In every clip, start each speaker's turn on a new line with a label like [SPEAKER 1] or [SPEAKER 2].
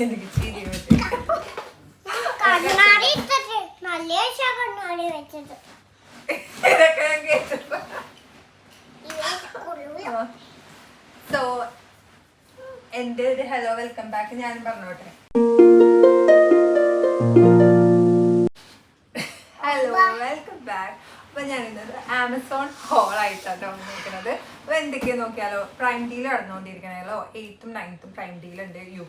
[SPEAKER 1] എനിക്ക് ചിരി പറ്റി. ഇതൊക്കെ ഞാൻ കേട്ടപ്പോ. സോ എൻ്റെ ഒരു ഹലോ വെൽക്കം ബാക്ക് ഞാനും പറഞ്ഞോട്ടെ. Hello welcome back. അപ്പൊ ഞാനിന്നത് ആമസോൺ ഹോളായിട്ടാണ് വന്നിരിക്കുന്നത്. അപ്പൊ എന്തൊക്കെയാ നോക്കിയാലോ, പ്രൈം ഡീൽ നടന്നുകൊണ്ടിരിക്കണല്ലോ. 8th 9th പ്രൈം ഡീൽ ഉണ്ട് യു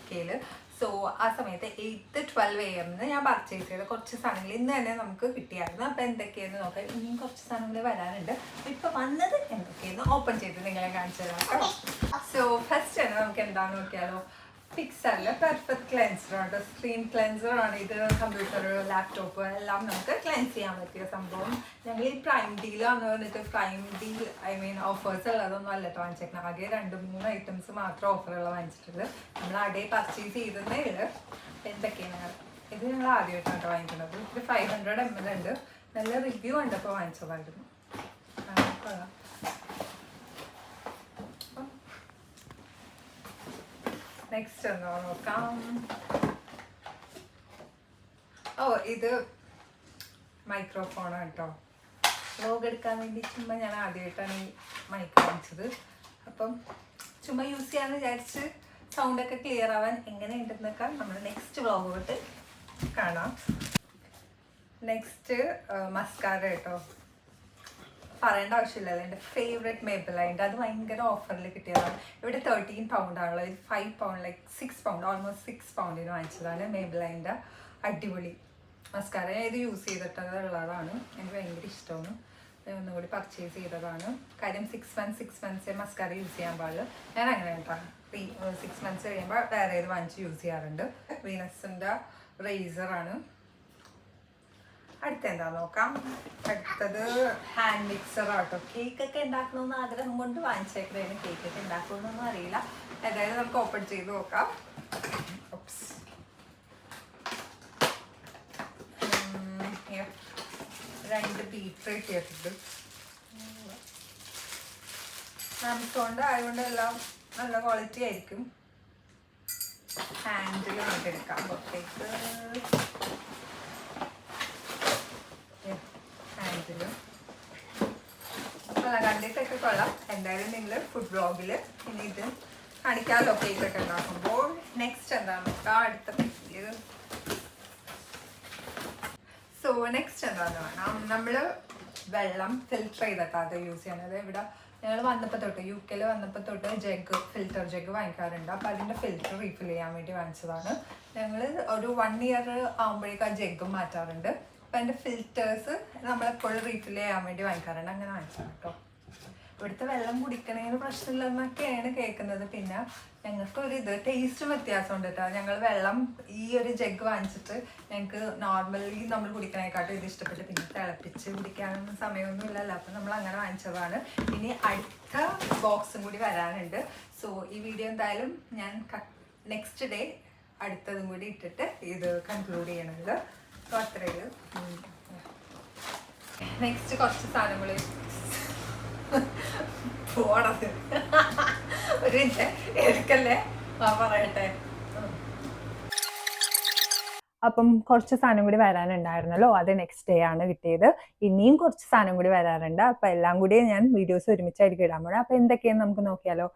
[SPEAKER 1] കെയില്. സോ ആ സമയത്ത് 8th 12 AM ഞാൻ പർച്ചേസ് ചെയ്ത കുറച്ച് സാധനങ്ങൾ ഇന്ന് തന്നെ നമുക്ക് കിട്ടിയായിരുന്നു. അപ്പൊ എന്തൊക്കെയാന്ന് നോക്കാം. ഇനിയും കുറച്ച് സാധനങ്ങൾ വരാനുണ്ട്. ഇപ്പൊ വന്നത് എന്തൊക്കെയാന്ന് ഓപ്പൺ ചെയ്ത് നിങ്ങളെ കാണിച്ചു തരാം കേട്ടോ. സോ ഫസ്റ്റ് തന്നെ നമുക്ക് എന്താണെന്ന് നോക്കിയാലോ, പിക്സറിലെ പെർഫെക്റ്റ് ക്ലെൻസർ ആണ്. സ്ക്രീൻ ക്ലെൻസർ ആണ് ഇത്. കമ്പ്യൂട്ടർ, ലാപ്ടോപ്പ് എല്ലാം നമുക്ക് ക്ലെൻസ് ചെയ്യാൻ പറ്റിയ സംഭവം. ഞങ്ങൾ ഈ പ്രൈം ഡീലാന്ന് പറഞ്ഞിട്ട് പ്രൈം ഡീൽ ഓഫേഴ്സ് ഉള്ളതൊന്നും അല്ലട്ടോ വാങ്ങിച്ചേക്കണം. ആകെ 2-3 ഐറ്റംസ് മാത്രം ഓഫറുകൾ വാങ്ങിച്ചിട്ടുണ്ട്. നമ്മൾ അവിടെ പർച്ചേസ് ചെയ്തതേ ഉള്ളു. എന്തൊക്കെയാണ് ഇത് ഞങ്ങൾ ആദ്യമായിട്ടാണ് വാങ്ങിക്കുന്നത്. ഇത് 500 ml ഉണ്ട്. നല്ല റിവ്യൂ കണ്ടപ്പോൾ വാങ്ങിച്ചതായിരുന്നു. നെക്സ്റ്റ് എന്താ നോക്കാം. ഇത് മൈക്രോഫോണാണ് കേട്ടോ. വ്ലോഗ് എടുക്കാൻ വേണ്ടി ചുമ്മാ ഞാൻ ആദ്യമായിട്ടാണ് ഈ മൈക്ക് വാങ്ങിച്ചത്. അപ്പം ചുമ്മാ യൂസ് ചെയ്യാമെന്ന് വിചാരിച്ച് സൗണ്ടൊക്കെ ക്ലിയർ ആവാൻ എങ്ങനെയുണ്ടെന്നൊക്കെ നമ്മൾ നെക്സ്റ്റ് വ്ലോഗ് തൊട്ട് കാണാം. നെക്സ്റ്റ് മസ്കാര കേട്ടോ. പറയേണ്ട ആവശ്യമില്ലല്ലോ, എൻ്റെ ഫേവറേറ്റ് മേബിലൈൻ്റെ. അത് ഭയങ്കര ഓഫറിൽ കിട്ടിയതാണ്. ഇവിടെ 13 pound ആണല്ലോ. ഇത് 5 pound, ലൈക്ക് 6 pound, ഓൾമോസ്റ്റ് 6 poundന് വാങ്ങിച്ചതാണ് മേബിലൈൻ്റെ. അടിപൊളി മസ്കാര. ഞാൻ ഇത് യൂസ് ചെയ്തിട്ടുള്ളതാണ്. എനിക്ക് ഭയങ്കര ഇഷ്ടമാണ്. ഞാൻ ഒന്നുകൂടി പർച്ചേസ് ചെയ്തതാണ്. കാര്യം 6 months മസ്കാര യൂസ് ചെയ്യാൻ പാടില്ല. ഞാൻ അങ്ങനെ കേട്ടോ 6 months കഴിയുമ്പോൾ വേറെ ഇത് വാങ്ങിച്ച് യൂസ് ചെയ്യാറുണ്ട്. വീനസിൻ്റെ റേസറാണ്. അടുത്ത എന്താ നോക്കാം. അടുത്തത് ഹാൻഡ് മിക്സർ ആട്ടോ. കേക്കൊക്കെ ഉണ്ടാക്കണമെന്ന് ആഗ്രഹം കൊണ്ട് വാങ്ങിച്ചേക്കുന്നതിന്. കേക്കൊക്കെ ഉണ്ടാക്കണമെന്നൊന്നും അറിയില്ല. ഏതായാലും നമുക്ക് ഓപ്പൺ ചെയ്ത് നോക്കാം. 2 ബീറ്റർ കിട്ടിയിട്ടുണ്ട്. ആമസോണിൻ്റെ ആയതുകൊണ്ട് എല്ലാം നല്ല ക്വാളിറ്റി ആയിരിക്കും. ഹാൻഡിൽ നമുക്ക് എടുക്കാം പുറത്തേക്ക്. കണ്ടിട്ടൊക്കെ കൊള്ളാം. എന്തായാലും നിങ്ങൾ ഫുഡ് വ്ളോഗിൽ ഇനി ഇത് കാണിക്കാമല്ലോ കേക്കൊക്കെ ഉണ്ടാക്കുമ്പോൾ. നെക്സ്റ്റ് എന്താണെന്ന് നോക്കാം. അടുത്ത പറ്റിയത്. സോ നെക്സ്റ്റ് എന്താണെന്ന് വേണം. നമ്മൾ വെള്ളം ഫിൽറ്റർ ചെയ്തിട്ടാണ് അത് യൂസ് ചെയ്യണത്. ഇവിടെ ഞങ്ങൾ വന്നപ്പോൾ തൊട്ട് UK വന്നപ്പോൾ തൊട്ട് ഫിൽറ്റർ ജഗ് വാങ്ങിക്കാറുണ്ട്. അപ്പോൾ അതിൻ്റെ ഫിൽറ്റർ റീഫിൽ ചെയ്യാൻ വേണ്ടി വാങ്ങിച്ചതാണ്. ഞങ്ങൾ ഒരു 1 year ആകുമ്പോഴേക്കും ആ ജഗ്ഗും മാറ്റാറുണ്ട്. അപ്പം അതിൻ്റെ ഫിൽറ്റേഴ്സ് നമ്മളെപ്പോഴും റീഫിൽ ചെയ്യാൻ വേണ്ടി വാങ്ങിക്കാറുണ്ട്. അങ്ങനെ വാങ്ങിച്ചാണ് കേട്ടോ. ഇവിടുത്തെ വെള്ളം കുടിക്കണേന് പ്രശ്നമില്ലെന്നൊക്കെയാണ് കേൾക്കുന്നത്. പിന്നെ ഞങ്ങൾക്കൊരു ടേസ്റ്റ് വ്യത്യാസമുണ്ട് കേട്ടോ. ഞങ്ങൾ വെള്ളം ഈ ഒരു ജഗ് വാങ്ങിച്ചിട്ട് ഞങ്ങൾക്ക് നോർമലി നമ്മൾ കുടിക്കണേക്കാട്ടും ഇത് ഇഷ്ടപ്പെട്ട്. പിന്നെ തിളപ്പിച്ച് കുടിക്കാനൊന്നും സമയമൊന്നും ഇല്ലല്ലോ. അപ്പം നമ്മൾ അങ്ങനെ വാങ്ങിച്ചതാണ്. ഇനി അടുത്ത ബോക്സും കൂടി വരാനുണ്ട്. സോ ഈ വീഡിയോ എന്തായാലും ഞാൻ നെക്സ്റ്റ് ഡേ അടുത്തതും കൂടി ഇട്ടിട്ട് ഇത് കൺക്ലൂഡ് ചെയ്യണത്. സോ അത്രയും. നെക്സ്റ്റ് കുറച്ച് സാധനങ്ങൾ പോണത് ഒരു എടുക്കല്ലേ പറയട്ടെ. അപ്പം കുറച്ച് സാധനം കൂടി വരാനുണ്ടായിരുന്നല്ലോ. അത് നെക്സ്റ്റ് ഡേ ആണ് കിട്ടിയത്. ഇനിയും കുറച്ച് സാധനം കൂടി വരാറുണ്ട്. അപ്പം എല്ലാം കൂടി ഞാൻ വീഡിയോസ് ഒരുമിച്ചായിരിക്കും ഇടാൻ പോണത്. അപ്പം എന്തൊക്കെയാന്ന് നമുക്ക് നോക്കിയാലോ.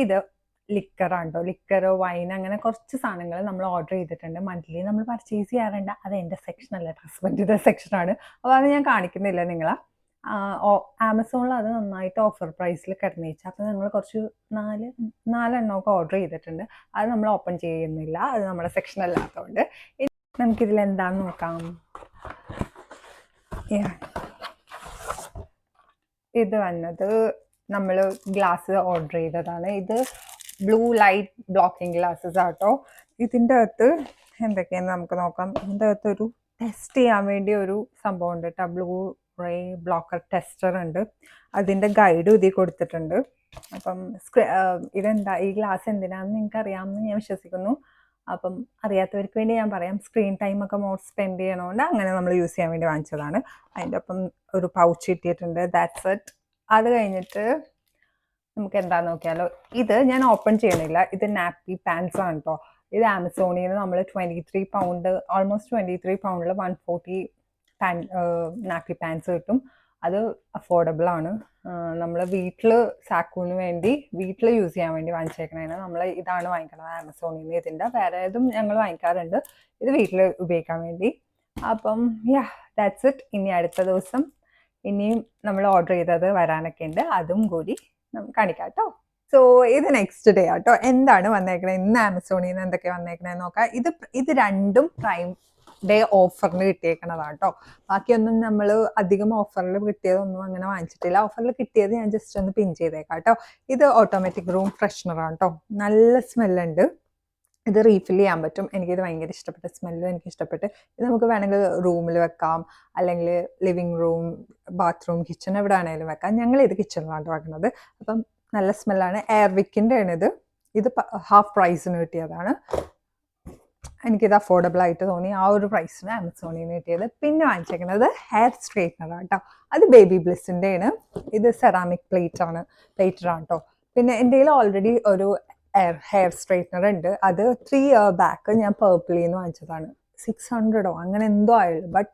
[SPEAKER 1] ഇത് ലിക്കറാണ് കേട്ടോ. ലിക്കർ, വൈൻ, അങ്ങനെ കുറച്ച് സാധനങ്ങൾ നമ്മൾ ഓർഡർ ചെയ്തിട്ടുണ്ട്. മന്ത്ലി നമ്മൾ പർച്ചേസ് ചെയ്യാറുണ്ട്. അത് എൻ്റെ സെക്ഷനല്ല, ഹസ്ബൻഡിൻ്റെ സെക്ഷനാണ്. അപ്പോൾ അത് ഞാൻ കാണിക്കുന്നില്ല നിങ്ങളെ. ആമസോണിൽ അത് നന്നായിട്ട് ഓഫർ പ്രൈസിൽ കിടന്നേച്ചു. അപ്പോൾ ഞങ്ങൾ കുറച്ച് 4 ഓർഡർ ചെയ്തിട്ടുണ്ട്. അത് നമ്മൾ ഓപ്പൺ ചെയ്യുന്നില്ല, അത് നമ്മുടെ സെക്ഷൻ അല്ലാത്തതുകൊണ്ട്. നമുക്കിതിൽ എന്താണെന്ന് നോക്കാം. ഇത് വന്നത് നമ്മൾ ഗ്ലാസ് ഓർഡർ ചെയ്തതാണ്. ഇത് ബ്ലൂ ലൈറ്റ് ബ്ലോക്കിംഗ് ഗ്ലാസ്സസ് ആട്ടോ. ഇതിൻ്റെ അകത്ത് എന്തൊക്കെയാണെന്ന് നമുക്ക് നോക്കാം. ഇതിൻ്റെ അകത്തൊരു ടെസ്റ്റ് ചെയ്യാൻ വേണ്ടി ഒരു സംഭവം ഉണ്ട് കേട്ടോ. ബ്ലൂ റേ ബ്ലോക്കർ ടെസ്റ്റർ ഉണ്ട്. അതിൻ്റെ ഗൈഡും ഇതിൽ കൊടുത്തിട്ടുണ്ട്. അപ്പം ഇതെന്താ, ഈ ഗ്ലാസ് എന്തിനാണെന്ന് നിങ്ങൾക്ക് അറിയാമെന്ന് ഞാൻ വിശ്വസിക്കുന്നു. അപ്പം അറിയാത്തവർക്ക് വേണ്ടി ഞാൻ പറയാം. സ്ക്രീൻ ടൈമൊക്കെ മോർ സ്പെൻഡ് ചെയ്യണോണ്ട് അങ്ങനെ നമ്മൾ യൂസ് ചെയ്യാൻ വേണ്ടി വാങ്ങിച്ചതാണ്. അതിൻ്റെ ഒപ്പം ഒരു പൗച്ച് കിട്ടിയിട്ടുണ്ട്. That's it. അത് കഴിഞ്ഞിട്ട് നമുക്ക് എന്താന്ന് നോക്കിയാലോ. ഇത് ഞാൻ ഓപ്പൺ ചെയ്യണില്ല. ഇത് നാപ്പി പാൻസ് ആണ് കേട്ടോ. ഇത് ആമസോണിൽ നിന്ന് നമ്മൾ 23 പൗണ്ട്, ഓൾമോസ്റ്റ് 23 പൗണ്ടിൽ 140 നാപ്പി പാൻസ് കിട്ടും. അത് അഫോർഡബിൾ ആണ്. നമ്മൾ വീട്ടിൽ സാക്കൂന് വേണ്ടി വീട്ടിൽ യൂസ് ചെയ്യാൻ വേണ്ടി വാങ്ങിച്ചേക്കണേന് നമ്മൾ ഇതാണ് വാങ്ങിക്കണത് ആമസോണിൽ നിന്ന്. ഇതിൻ്റെ വേറെ ഏതും ഞങ്ങൾ വാങ്ങിക്കാറുണ്ട്, ഇത് വീട്ടിൽ ഉപയോഗിക്കാൻ വേണ്ടി. അപ്പം യാ, ദാറ്റ്സ് ഇറ്റ്. ഇനി അടുത്ത ദിവസം ഇനിയും നമ്മൾ ഓർഡർ ചെയ്തത് വരാനൊക്കെ ഉണ്ട്, അതും കൂടി കാണിക്കാം കേട്ടോ. സോ ഇത് നെക്സ്റ്റ് ഡേ ആട്ടോ. എന്താണ് വന്നേക്കണേ ഇന്ന് ആമസോണിൽ നിന്ന് എന്തൊക്കെ വന്നേക്കണേ നോക്കാം. ഇത് രണ്ടും പ്രൈം ഡേ ഓഫറിന് കിട്ടിയേക്കണതാട്ടോ. ബാക്കിയൊന്നും നമ്മൾ അധികം ഓഫറിൽ കിട്ടിയതൊന്നും അങ്ങനെ വാങ്ങിച്ചിട്ടില്ല. ഓഫറിൽ കിട്ടിയത് ഞാൻ ജസ്റ്റ് ഒന്ന് പിൻ ചെയ്തേക്കാം കേട്ടോ. ഇത് ഓട്ടോമാറ്റിക് റൂം ഫ്രഷ്നറാണ് കേട്ടോ. നല്ല സ്മെല്ലുണ്ട്. ഇത് റീഫിൽ ചെയ്യാൻ പറ്റും. എനിക്കിത് ഭയങ്കര ഇഷ്ടപ്പെട്ട, സ്മെല്ലും എനിക്ക് ഇഷ്ടപ്പെട്ട്. ഇത് നമുക്ക് വേണമെങ്കിൽ റൂമിൽ വെക്കാം, അല്ലെങ്കിൽ ലിവിങ് റൂം, ബാത്റൂം, കിച്ചൺ എവിടെ ആണെങ്കിലും വെക്കാം. ഞങ്ങൾ ഇത് കിച്ചണിലാണ് വെക്കുന്നത്. അപ്പം നല്ല സ്മെല്ലാണ്. എയർവിക്കിൻ്റെ ആണ് ഇത്. ഇത് ഹാഫ് പ്രൈസിന് കിട്ടിയതാണ്. എനിക്കിത് അഫോർഡബിൾ ആയിട്ട് തോന്നി. ആ ഒരു പ്രൈസിന് ആമസോണിൽ നിന്ന് കിട്ടിയത്. പിന്നെ വാങ്ങിച്ചേക്കുന്നത് ഹെയർ സ്ട്രെയിറ്റ്നറാണ് കേട്ടോ. അത് ബേബി ബ്ലിസ്സിൻ്റെ ആണ്. ഇത് സെറാമിക് പ്ലേറ്ററാണ് കേട്ടോ. പിന്നെ എൻ്റെ കയ്യിൽ ഓൾറെഡി ഒരു ഹെയർ സ്ട്രെയിറ്റ്നർ ഉണ്ട്. അത് 3 ഇയർ ബാക്ക് ഞാൻ പേർപ്പിളിൽ നിന്ന് വാങ്ങിച്ചതാണ്. 600 അങ്ങനെ എന്തോ ആയുള്ളൂ. ബട്ട്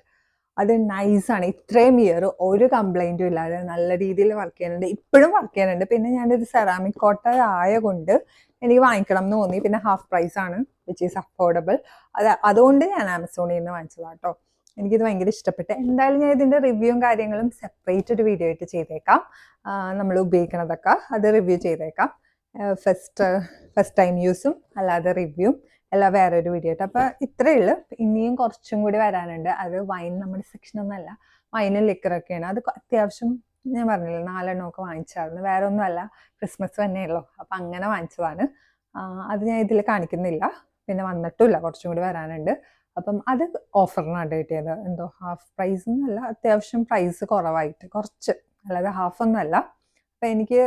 [SPEAKER 1] അത് നൈസാണ്. ഇത്രയും ഇയർ ഒരു കംപ്ലൈൻറ്റും ഇല്ലാതെ നല്ല രീതിയിൽ വർക്ക് ചെയ്യുന്നുണ്ട്. ഇപ്പോഴും വർക്ക് ചെയ്യുന്നുണ്ട്. പിന്നെ ഞാനൊരു സെറാമിക് കോട്ടർ ആയതുകൊണ്ട് എനിക്ക് വാങ്ങിക്കണം എന്ന് തോന്നി. പിന്നെ ഹാഫ് പ്രൈസ് ആണ്, വിച്ച് ഈസ് അഫോർഡബിൾ. അതുകൊണ്ട് ഞാൻ ആമസോണിൽ നിന്ന് വാങ്ങിച്ചതാണ് കേട്ടോ. എനിക്കിത് ഭയങ്കര ഇഷ്ടപ്പെട്ടു. എന്തായാലും ഞാൻ ഇതിൻ്റെ റിവ്യൂവും കാര്യങ്ങളും സെപ്പറേറ്റ് ഒരു വീഡിയോ ആയിട്ട് ചെയ്തേക്കാം. നമ്മൾ ഉപയോഗിക്കണതൊക്കെ അത് റിവ്യൂ ചെയ്തേക്കാം. ഫസ്റ്റ് ടൈം യൂസും അല്ലാതെ റിവ്യൂ എല്ലാം വേറൊരു വീഡിയോ ആയിട്ട്. അപ്പോൾ ഇത്രയേ ഉള്ളൂ. ഇനിയും കുറച്ചും കൂടി വരാനുണ്ട്. അത് വൈൻ നമ്മുടെ സെക്ഷനൊന്നുമല്ല, വൈനും ലിക്കറൊക്കെയാണ്. അത് അത്യാവശ്യം ഞാൻ പറഞ്ഞില്ല 4 എണ്ണമൊക്കെ വാങ്ങിച്ചായിരുന്നു. വേറെ ഒന്നുമല്ല, ക്രിസ്മസ് തന്നെയുള്ളൂ. അപ്പം അങ്ങനെ വാങ്ങിച്ചതാണ്. അത് ഞാൻ ഇതിൽ കാണിക്കുന്നില്ല. പിന്നെ വന്നിട്ടുമില്ല, കുറച്ചും കൂടി വരാനുണ്ട്. അപ്പം അത് ഓഫറിനാണ് കിട്ടിയത്. എന്തോ ഹാഫ് പ്രൈസ് എന്നല്ല, അത്യാവശ്യം പ്രൈസ് കുറവായിട്ട് കുറച്ച്, അല്ലാതെ ഹാഫ് ഒന്നുമല്ല. അപ്പം എനിക്ക്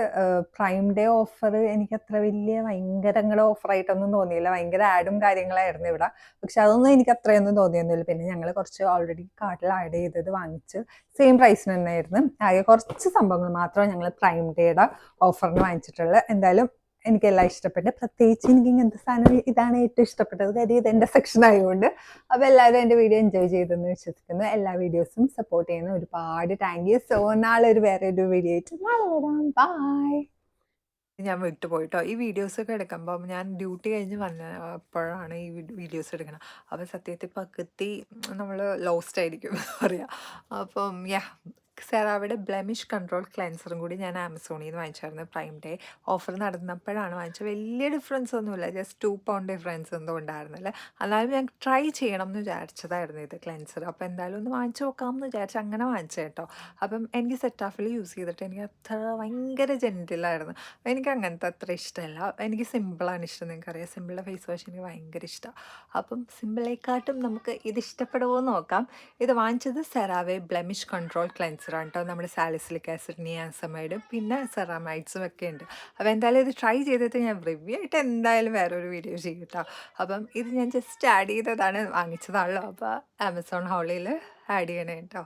[SPEAKER 1] പ്രൈം ഡേ ഓഫർ എനിക്ക് അത്ര വലിയ ഭയങ്കരങ്ങളുടെ ഓഫറായിട്ടൊന്നും തോന്നിയില്ല. ഭയങ്കര ആഡും കാര്യങ്ങളായിരുന്നു ഇവിടെ. പക്ഷെ അതൊന്നും എനിക്ക് അത്രയൊന്നും തോന്നിയൊന്നുമില്ല. പിന്നെ ഞങ്ങൾ കുറച്ച് ഓൾറെഡി കാർട്ടിൽ ആഡ് ചെയ്തത് വാങ്ങിച്ച് സെയിം പ്രൈസിന് തന്നെയായിരുന്നു. ആകെ കുറച്ച് സംഭവങ്ങൾ മാത്രമേ ഞങ്ങൾ പ്രൈം ഡേയുടെ ഓഫറിന് വാങ്ങിച്ചിട്ടുള്ളൂ. എന്തായാലും എനിക്കെല്ലാം ഇഷ്ടപ്പെട്ട്. പ്രത്യേകിച്ച് എനിക്ക് ഇങ്ങനത്തെ സാധനം ഇതാണ് ഏറ്റവും ഇഷ്ടപ്പെട്ടത്. കാര്യം ഇത് എൻ്റെ സെക്ഷൻ ആയതുകൊണ്ട്. അപ്പോൾ എല്ലാവരും എൻ്റെ വീഡിയോ എൻജോയ് ചെയ്തെന്ന് വിശ്വസിക്കുന്നു. എല്ലാ വീഡിയോസും സപ്പോർട്ട് ചെയ്യുന്ന ഒരുപാട് താങ്ക് യു. സോ നാളെ വേറെ ഒരു വീഡിയോ ആയിട്ട് നാളെ വരാം. ബൈ. ഞാൻ വിട്ടുപോയിട്ടോ. ഈ വീഡിയോസൊക്കെ എടുക്കുമ്പം ഞാൻ ഡ്യൂട്ടി കഴിഞ്ഞ് വന്നപ്പോഴാണ് ഈ വീഡിയോസ് എടുക്കണം. അപ്പം സത്യത്തിൽ പകുതി നമ്മൾ ലോസ്റ്റ് ആയിരിക്കും പറയാം. അപ്പം സെറാവയുടെ ബ്ലെമിഷ് കൺട്രോൾ ക്ലെൻസറും കൂടി ഞാൻ ആമസോണിൽ നിന്ന് വാങ്ങിച്ചായിരുന്നു. പ്രൈം ഡേ ഓഫർ നടന്നപ്പോഴാണ് വാങ്ങിച്ചത്. വലിയ ഡിഫറൻസ് ഒന്നുമില്ല, ജസ്റ്റ് 2 പൗണ്ട് ഡിഫറൻസ് ഒന്നും ഉണ്ടായിരുന്നില്ല. എന്നാലും ഞാൻ ട്രൈ ചെയ്യണം എന്ന് വിചാരിച്ചതായിരുന്നു ഇത് ക്ലെൻസർ. അപ്പോൾ എന്തായാലും ഒന്ന് വാങ്ങിച്ച് നോക്കാമെന്ന് വിചാരിച്ച് അങ്ങനെ വാങ്ങിച്ചത് കേട്ടോ. അപ്പം എനിക്ക് സെറ്റാഫിൽ യൂസ് ചെയ്തിട്ട് എനിക്ക് അത്ര ഭയങ്കര ജെൻറ്റിലായിരുന്നു. എനിക്ക് അങ്ങനത്തെ അത്ര ഇഷ്ടമല്ല. എനിക്ക് സിമ്പിളാണ് ഇഷ്ടം. നിങ്ങൾക്കറിയാം, സിമ്പിളുടെ ഫേസ് വാഷ് എനിക്ക് ഭയങ്കര ഇഷ്ടമാണ്. അപ്പം സിമ്പിളേക്കാട്ടും നമുക്ക് ഇത് ഇഷ്ടപ്പെടുമോ എന്ന് നോക്കാം. ഇത് വാങ്ങിച്ചത് സെറാവെ ബ്ലെമിഷ് കൺട്രോൾ ക്ലെൻസറാണ് കേട്ടോ. നമ്മുടെ സാലിസിലിക് ആസിഡ്, നിയാസമൈഡും പിന്നെ സെറാമൈഡ്സും ഒക്കെ ഉണ്ട്. അപ്പോൾ എന്തായാലും ഇത് ട്രൈ ചെയ്തിട്ട് ഞാൻ റിവ്യൂ ആയിട്ട് എന്തായാലും വേറൊരു വീഡിയോ ചെയ്യും കേട്ടോ. അപ്പം ഇത് ഞാൻ ജസ്റ്റ് ആഡ് ചെയ്തതാണ്, വാങ്ങിച്ചതാണല്ലോ. അപ്പോൾ ആമസോൺ ഹോളിൽ ആഡ് ചെയ്യണേ കേട്ടോ.